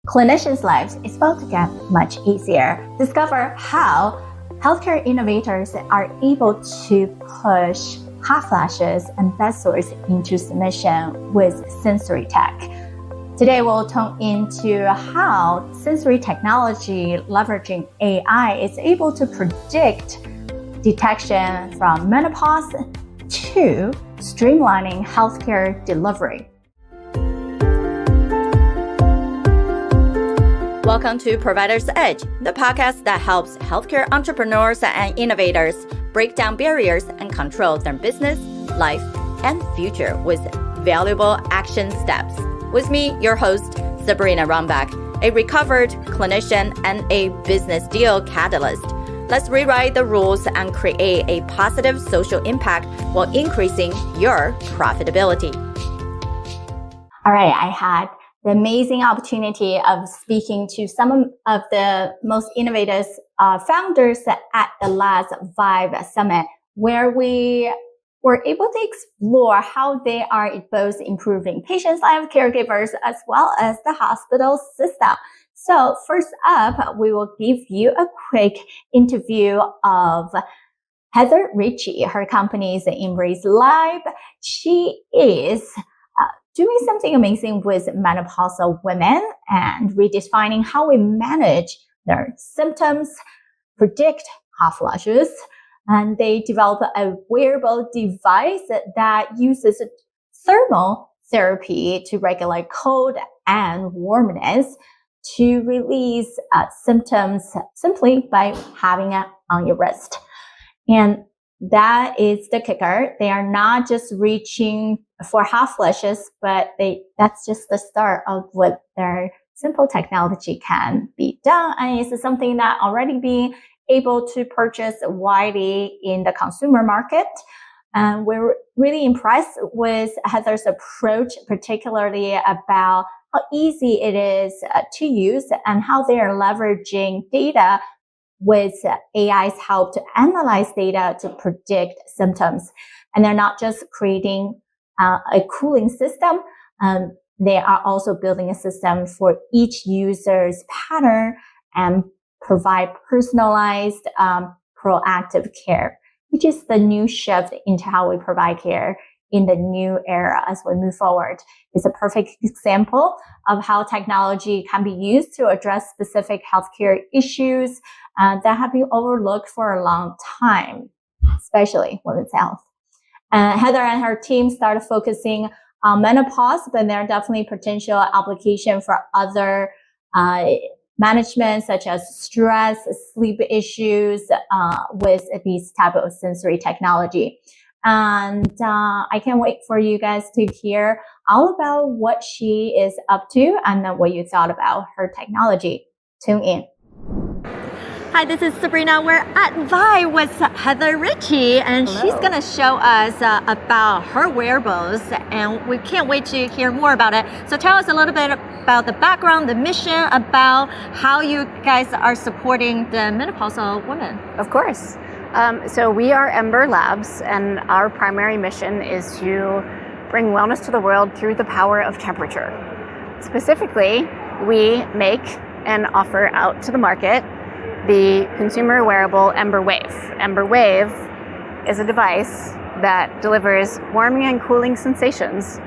Clinicians' lives is about to get much easier. Discover how healthcare innovators are able to push hot flashes and bedsores into submission with sensory tech. Today, we'll tune into how sensory technology leveraging AI is able to predict detection from menopause to streamlining healthcare delivery. Welcome to Provider's Edge, the podcast that helps healthcare entrepreneurs and innovators break down barriers and control their business, life, and future with valuable action steps. With me, your host, Sabrina Runbeck, a recovered clinician and a business deal catalyst. Let's rewrite the rules and create a positive social impact while increasing your profitability. All right, I had the amazing opportunity of speaking to some of the most innovative founders at the last Vive Summit, where we were able to explore how they are both improving patients' lives, caregivers, as well as the hospital system. So first up, we will give you a quick interview of Heather Richie. Her company is Ember Labs. She is doing something amazing with menopausal women and redefining how we manage their symptoms, predict hot flashes, and they develop a wearable device that uses thermal therapy to regulate cold and warmness to release symptoms simply by having it on your wrist. And that is the kicker. They are not just reaching for hot flashes, but that's just the start of what their simple technology can be done. And it's something that already being able to purchase widely in the consumer market. And we're really impressed with Heather's approach, particularly about how easy it is to use and how they are leveraging data with AI's help to analyze data to predict symptoms. And they're not just creating a cooling system. They are also building a system for each user's pattern and provide personalized, proactive care, which is the new shift into how we provide care in the new era as we move forward. It's a perfect example of how technology can be used to address specific healthcare issues that have been overlooked for a long time, especially women's health. Heather and her team started focusing on menopause, but there are definitely potential application for other management, such as stress, sleep issues, with these type of sensory technology. And I can't wait for you guys to hear all about what she is up to and then what you thought about her technology. Tune in. Hi, this is Sabrina. We're at Vive with Heather Richie, and Hello. She's going to show us about her wearables, and we can't wait to hear more about it. So tell us a little bit about the background, the mission, about how you guys are supporting the menopausal women. Of course. So we are Ember Labs, and our primary mission is to bring wellness to the world through the power of temperature. Specifically, we make and offer out to the market the consumer wearable Ember Wave. Ember Wave is a device that delivers warming and cooling sensations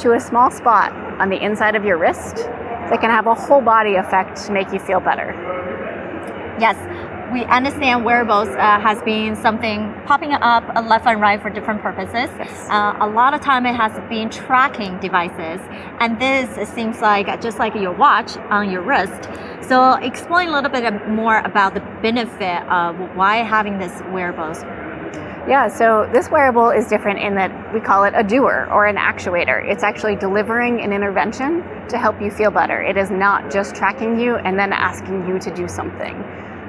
to a small spot on the inside of your wrist that can have a whole body effect to make you feel better. Yes, we understand wearables has been something popping up left and right for different purposes. Yes. A lot of time it has been tracking devices, and this seems like just like your watch on your wrist. So explain a little bit more about the benefit of why having this wearables. Yeah, so this wearable is different in that we call it a doer or an actuator. It's actually delivering an intervention to help you feel better. It is not just tracking you and then asking you to do something.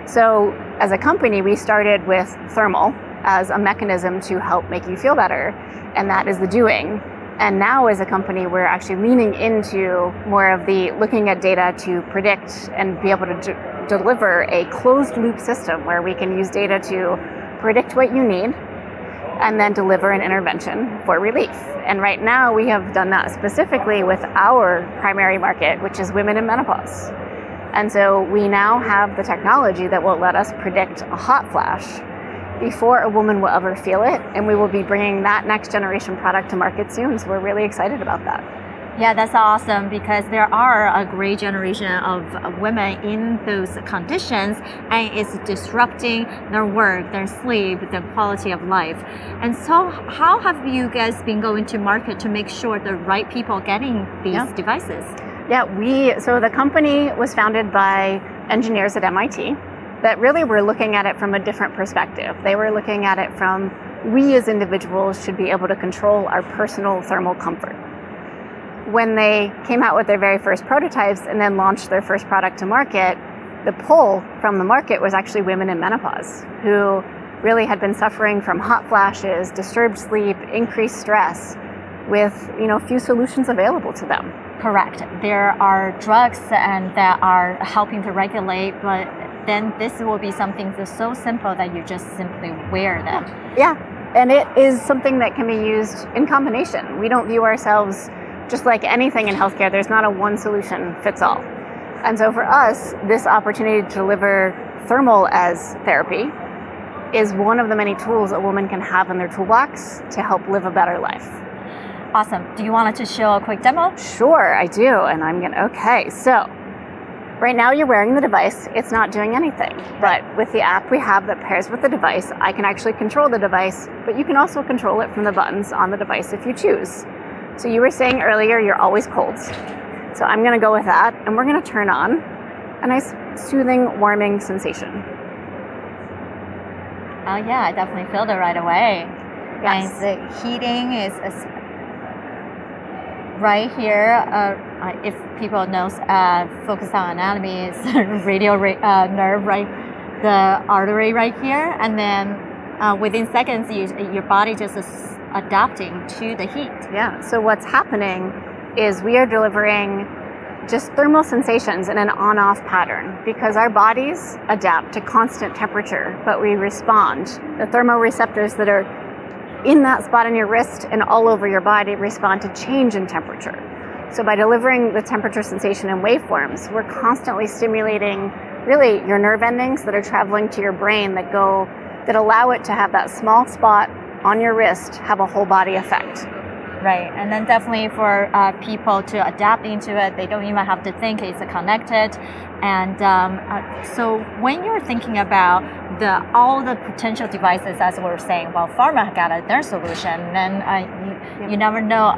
So as a company, we started with thermal as a mechanism to help make you feel better, and that is the doing. And now as a company, we're actually leaning into more of the looking at data to predict and be able to deliver a closed loop system where we can use data to predict what you need and then deliver an intervention for relief. And right now we have done that specifically with our primary market, which is women in menopause. And so we now have the technology that will let us predict a hot flash before a woman will ever feel it, and we will be bringing that next generation product to market soon, so we're really excited about that. Yeah, that's awesome, because there are a great generation of women in those conditions, and it's disrupting their work, their sleep, their quality of life. And so how have you guys been going to market to make sure the right people are getting these devices? Yeah, so the company was founded by engineers at MIT that really were looking at it from a different perspective. They were looking at it from, we as individuals should be able to control our personal thermal comfort. When they came out with their very first prototypes and then launched their first product to market, the pull from the market was actually women in menopause who really had been suffering from hot flashes, disturbed sleep, increased stress, with few solutions available to them. Correct. There are drugs and that are helping to regulate, but then this will be something that's so simple that you just simply wear them. Yeah, and it is something that can be used in combination. We don't view ourselves just like anything in healthcare. There's not a one solution fits all. And so for us, this opportunity to deliver thermal as therapy is one of the many tools a woman can have in their toolbox to help live a better life. Awesome. Do you want to show a quick demo? Sure, I do. And okay, so right now you're wearing the device. It's not doing anything. But with the app we have that pairs with the device, I can actually control the device, but you can also control it from the buttons on the device if you choose. So you were saying earlier you're always cold. So I'm going to go with that, and we're going to turn on a nice soothing, warming sensation. Oh yeah, I definitely feel it right away. Yes. And the heating is right here. If people know, focus on anatomy, is radial nerve, right? The artery right here, and then within seconds, your body just is adapting to the heat. Yeah, so what's happening is we are delivering just thermal sensations in an on-off pattern because our bodies adapt to constant temperature, but we respond. The thermoreceptors that are in that spot on your wrist and all over your body respond to change in temperature. So by delivering the temperature sensation in waveforms, we're constantly stimulating really your nerve endings that are traveling to your brain that allow it to have that small spot on your wrist have a whole body effect. Right, and then definitely for people to adapt into it, they don't even have to think it's connected. And so when you're thinking about all the potential devices, as we were saying, well, pharma got their solution, then you never know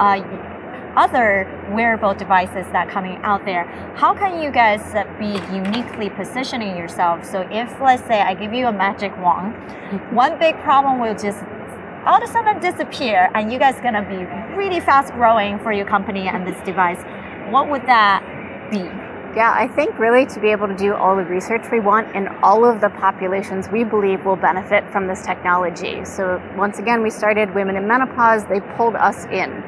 other wearable devices that are coming out there. How can you guys be uniquely positioning yourself? So if, let's say, I give you a magic wand, one big problem will just all of a sudden disappear, and you guys gonna be really fast growing for your company and this device. What would that be? Yeah, I think really to be able to do all the research we want in all of the populations we believe will benefit from this technology. So once again, we started women in menopause, they pulled us in.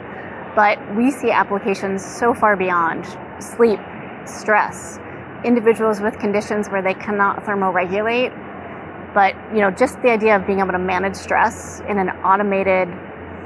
But we see applications so far beyond sleep, stress, individuals with conditions where they cannot thermoregulate. But just the idea of being able to manage stress in an automated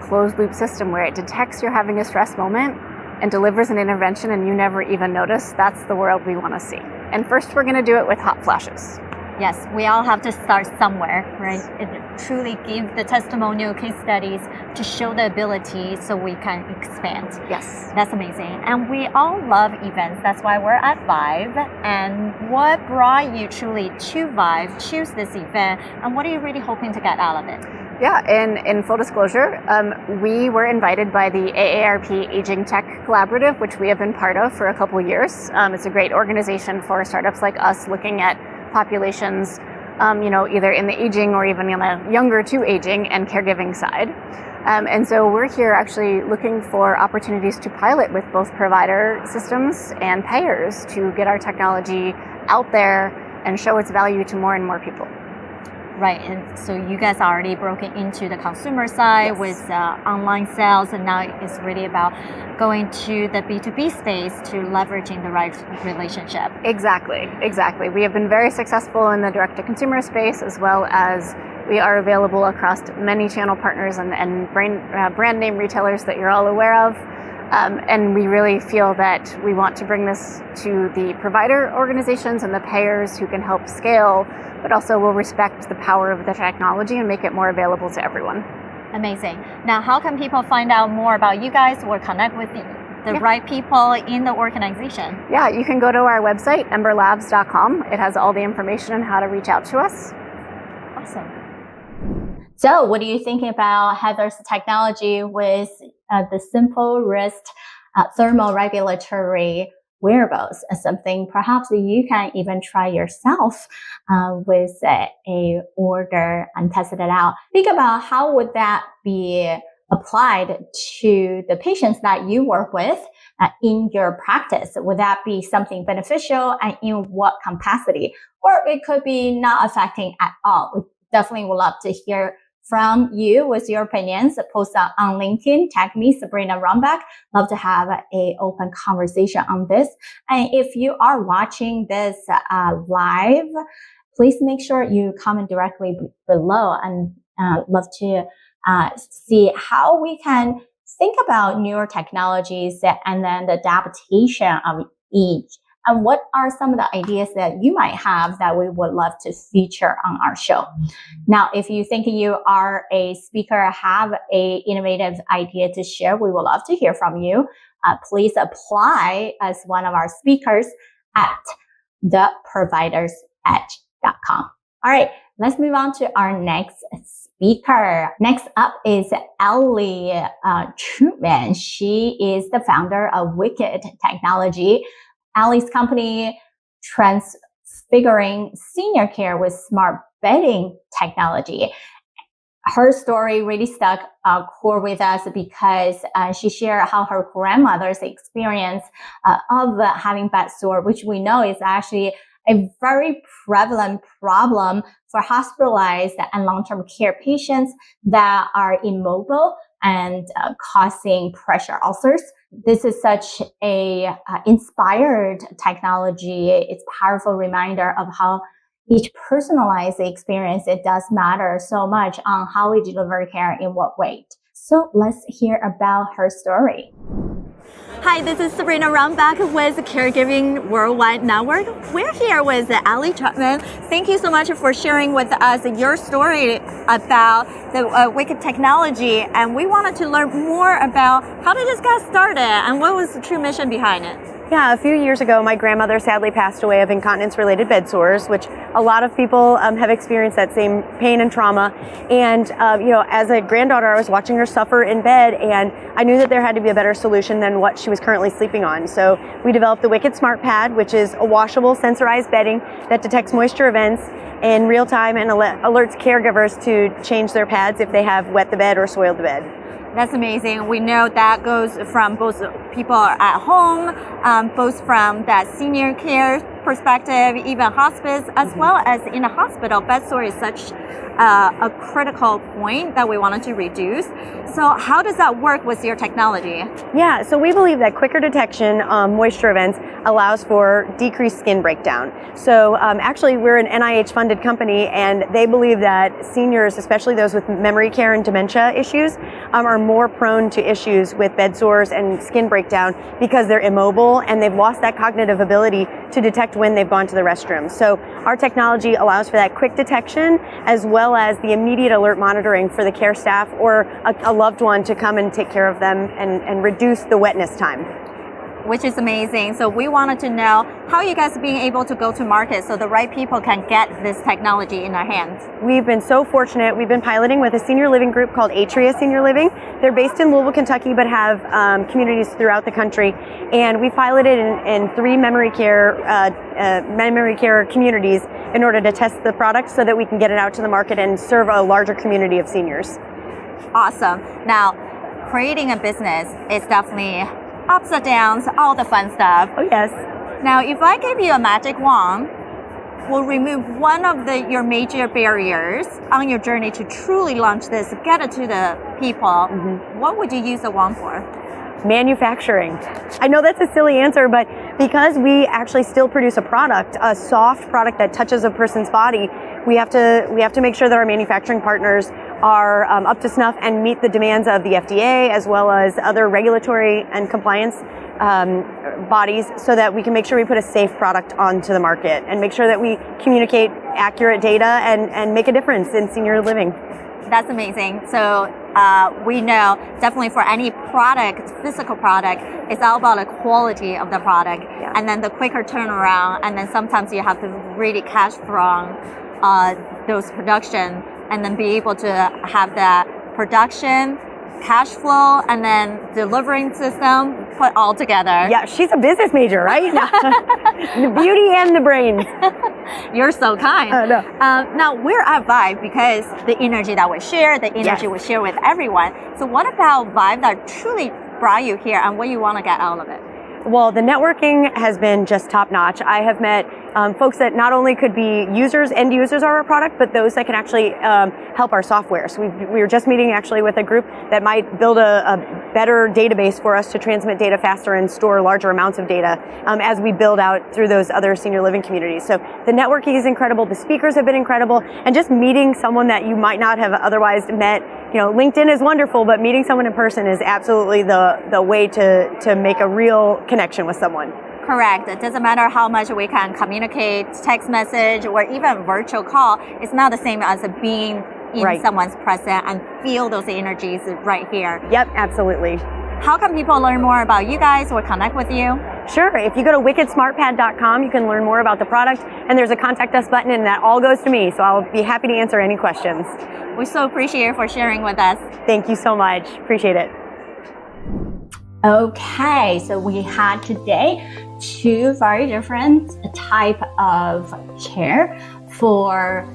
closed loop system where it detects you're having a stress moment and delivers an intervention and you never even notice, that's the world we want to see. And first we're going to do it with hot flashes. Yes, we all have to start somewhere, right? It truly give the testimonial case studies to show the ability so we can expand. Yes. That's amazing. And we all love events. That's why we're at Vive. And what brought you truly to Vive, choose this event, and what are you really hoping to get out of it? Yeah, in full disclosure, we were invited by the AARP Aging Tech Collaborative, which we have been part of for a couple years. It's a great organization for startups like us looking at populations, either in the aging or even in the younger to aging and caregiving side. And so we're here actually looking for opportunities to pilot with both provider systems and payers to get our technology out there and show its value to more and more people. Right, and so you guys already broken into the consumer side with online sales, and now it's really about going to the B2B space to leveraging the right relationship. Exactly. We have been very successful in the direct-to-consumer space as well as We are available across many channel partners and brand name retailers that you're all aware of. And we really feel that we want to bring this to the provider organizations and the payers who can help scale, but also will respect the power of the technology and make it more available to everyone. Amazing. Now, how can people find out more about you guys or connect with the right people in the organization? Yeah, you can go to our website, emberlabs.com. It has all the information on how to reach out to us. Awesome. So what do you think about Heather's technology with the simple wrist thermoregulatory wearables? Something perhaps you can even try yourself with a order and test it out. Think about how would that be applied to the patients that you work with in your practice. Would that be something beneficial, and in what capacity? Or it could be not affecting at all. We definitely would love to hear from you with your opinions. Post on LinkedIn, tag me, Sabrina Runbeck. Love to have an open conversation on this. And if you are watching this live, please make sure you comment directly below, and love to see how we can think about newer technologies and then the adaptation of each. And what are some of the ideas that you might have that we would love to feature on our show? Now, if you think you are a speaker, have a innovative idea to share, we would love to hear from you. Please apply as one of our speakers at theprovidersedge.com. All right, let's move on to our next speaker. Next up is Ellie Truman. She is the founder of Wicked Technology. Ellie's company transfiguring senior care with smart bedding technology. Her story really stuck core with us because she shared how her grandmother's experience of having bedsore, which we know is actually a very prevalent problem for hospitalized and long-term care patients that are immobile and causing pressure ulcers. This is such a inspired technology. It's a powerful reminder of how each personalized experience, it does matter so much on how we deliver care in what way. So let's hear about her story. Hi, this is Sabrina Runbeck with Caregiving Worldwide Network. We're here with Ellie Truman. Thank you so much for sharing with us your story about the Wicked technology, and we wanted to learn more about how did this get started and what was the true mission behind it. Yeah, a few years ago, my grandmother sadly passed away of incontinence-related bedsores, which a lot of people have experienced that same pain and trauma. And, as a granddaughter, I was watching her suffer in bed, and I knew that there had to be a better solution than what she was currently sleeping on. So we developed the Wicked Smart Pad, which is a washable, sensorized bedding that detects moisture events in real time and alerts caregivers to change their pads if they have wet the bed or soiled the bed. That's amazing. We know that goes from both people at home, both from that senior care perspective, even hospice, as well as in a hospital. Bedsore is such a critical point that we wanted to reduce. So how does that work with your technology? Yeah, so we believe that quicker detection moisture events allows for decreased skin breakdown. So actually we're an NIH-funded company, and they believe that seniors, especially those with memory care and dementia issues, are more prone to issues with bedsores and skin breakdown because they're immobile and they've lost that cognitive ability to detect when they've gone to the restroom. So our technology allows for that quick detection as well as the immediate alert monitoring for the care staff or a loved one to come and take care of them and reduce the wetness time. Which is amazing. So we wanted to know how you guys are being able to go to market so the right people can get this technology in their hands. We've been so fortunate. We've been piloting with a senior living group called Atria Senior Living. They're based in Louisville, Kentucky, but have communities throughout the country. And we piloted in 3 memory care communities in order to test the product so that we can get it out to the market and serve a larger community of seniors. Awesome. Now, creating a business is definitely ups and downs, all the fun stuff. Oh, yes. Now, if I gave you a magic wand, will remove one of your major barriers on your journey to truly launch this, get it to the people, what would you use the wand for? Manufacturing. I know that's a silly answer, but because we actually still produce a product, a soft product that touches a person's body, we have to make sure that our manufacturing partners are up to snuff and meet the demands of the FDA as well as other regulatory and compliance bodies, so that we can make sure we put a safe product onto the market and make sure that we communicate accurate data and make a difference in senior living. That's amazing. So we know definitely for any product, physical product, it's all about the quality of the product, and then the quicker turnaround, and then sometimes you have to really cash from those production, and then be able to have that production, cash flow, and then delivering system put all together. Yeah, she's a business major, right? The beauty and the brains. You're so kind. No. Now we're at Vibe because the energy that we share, the energy we share with everyone. So what about Vibe that truly brought you here, and what you want to get out of it? Well, the networking has been just top notch. I have met folks that not only could be end users of our product, but those that can actually help our software. So we were just meeting actually with a group that might build a better database for us to transmit data faster and store larger amounts of data as we build out through those other senior living communities. So the networking is incredible. The speakers have been incredible. And just meeting someone that you might not have otherwise met. LinkedIn is wonderful, but meeting someone in person is absolutely the way to make a real connection with someone. Correct. It doesn't matter how much we can communicate, text message, or even virtual call. It's not the same as being in someone's presence and feel those energies right here. Yep, absolutely. How can people learn more about you guys or connect with you? Sure. If you go to wickedsmartpad.com, you can learn more about the product, and there's a contact us button, and that all goes to me. So I'll be happy to answer any questions. We so appreciate you for sharing with us. Thank you so much. Appreciate it. Okay, so we had today two very different type of care for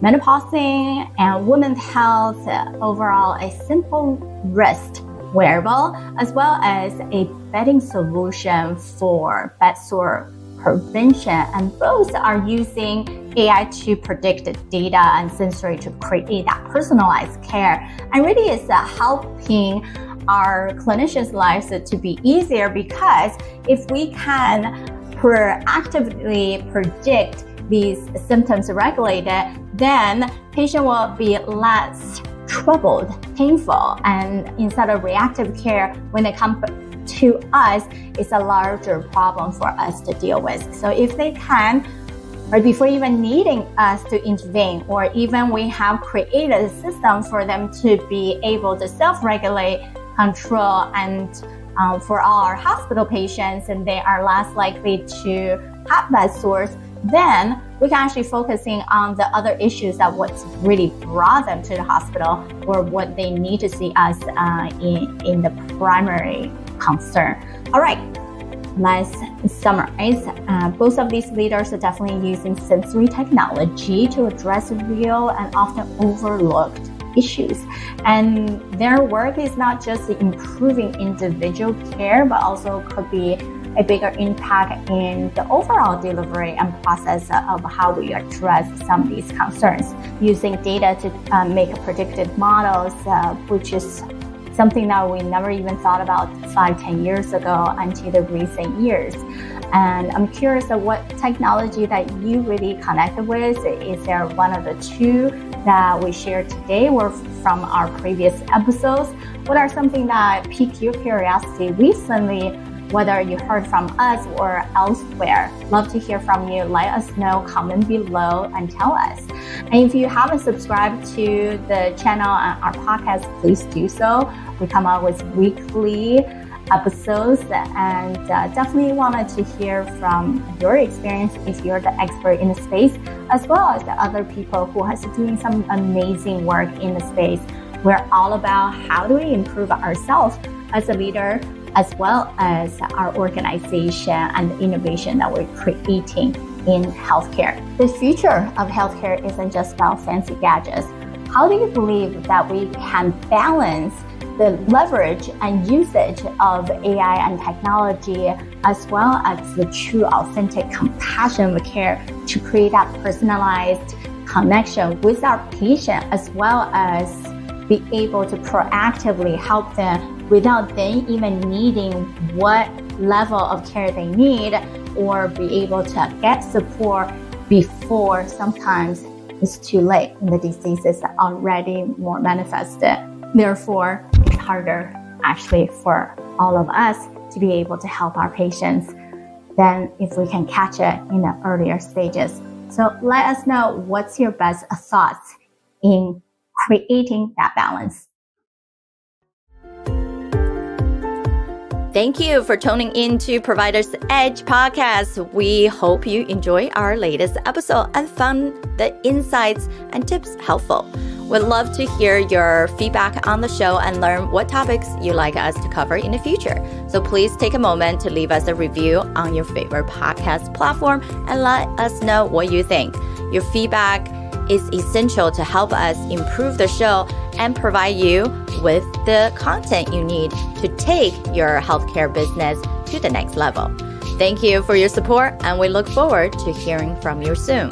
menopausing and women's health. Overall, a simple wrist wearable, as well as a bedding solution for bedsore prevention, and both are using AI to predict data and sensory to create that personalized care, and really is helping our clinicians' lives to be easier, because if we can proactively predict these symptoms regulated, then patient will be less troubled, painful, and instead of reactive care, when it comes to us, it's a larger problem for us to deal with. So if they can, right before even needing us to intervene, or even we have created a system for them to be able to self-regulate, control, and for all our hospital patients, and they are less likely to have bedsores, then we can actually focusing on the other issues that what's really brought them to the hospital, or what they need to see us in the primary concern. All right, let's summarize. Both of these leaders are definitely using sensory technology to address real and often overlooked issues. And their work is not just improving individual care, but also could be a bigger impact in the overall delivery and process of how we address some of these concerns, using data to make predictive models, which is something that we never even thought about 5-10 years ago until the recent years. And I'm curious of what technology that you really connected with. Is there one of the two that we shared today or from our previous episodes? What are something that piqued your curiosity recently, whether you heard from us or elsewhere? Love to hear from you. Let us know, comment below and tell us. And if you haven't subscribed to the channel and our podcast, please do so. We come out with weekly episodes, and definitely wanted to hear from your experience if you're the expert in the space, as well as the other people who has doing some amazing work in the space. We're all about how do we improve ourselves as a leader, as well as our organization and the innovation that we're creating in healthcare. The future of healthcare isn't just about fancy gadgets. How do you believe that we can balance the leverage and usage of AI and technology, as well as the true, authentic, compassionate care to create that personalized connection with our patient, as well as be able to proactively help them without them even needing what level of care they need or be able to get support before sometimes it's too late and the disease is already more manifested. Therefore, it's harder actually for all of us to be able to help our patients than if we can catch it in the earlier stages. So let us know what's your best thoughts in creating that balance. Thank you for tuning in to Provider's Edge podcast. We hope you enjoy our latest episode and found the insights and tips helpful. We'd love to hear your feedback on the show and learn what topics you'd like us to cover in the future. So please take a moment to leave us a review on your favorite podcast platform and let us know what you think. Your feedback is essential to help us improve the show and provide you with the content you need to take your healthcare business to the next level. Thank you for your support, and we look forward to hearing from you soon.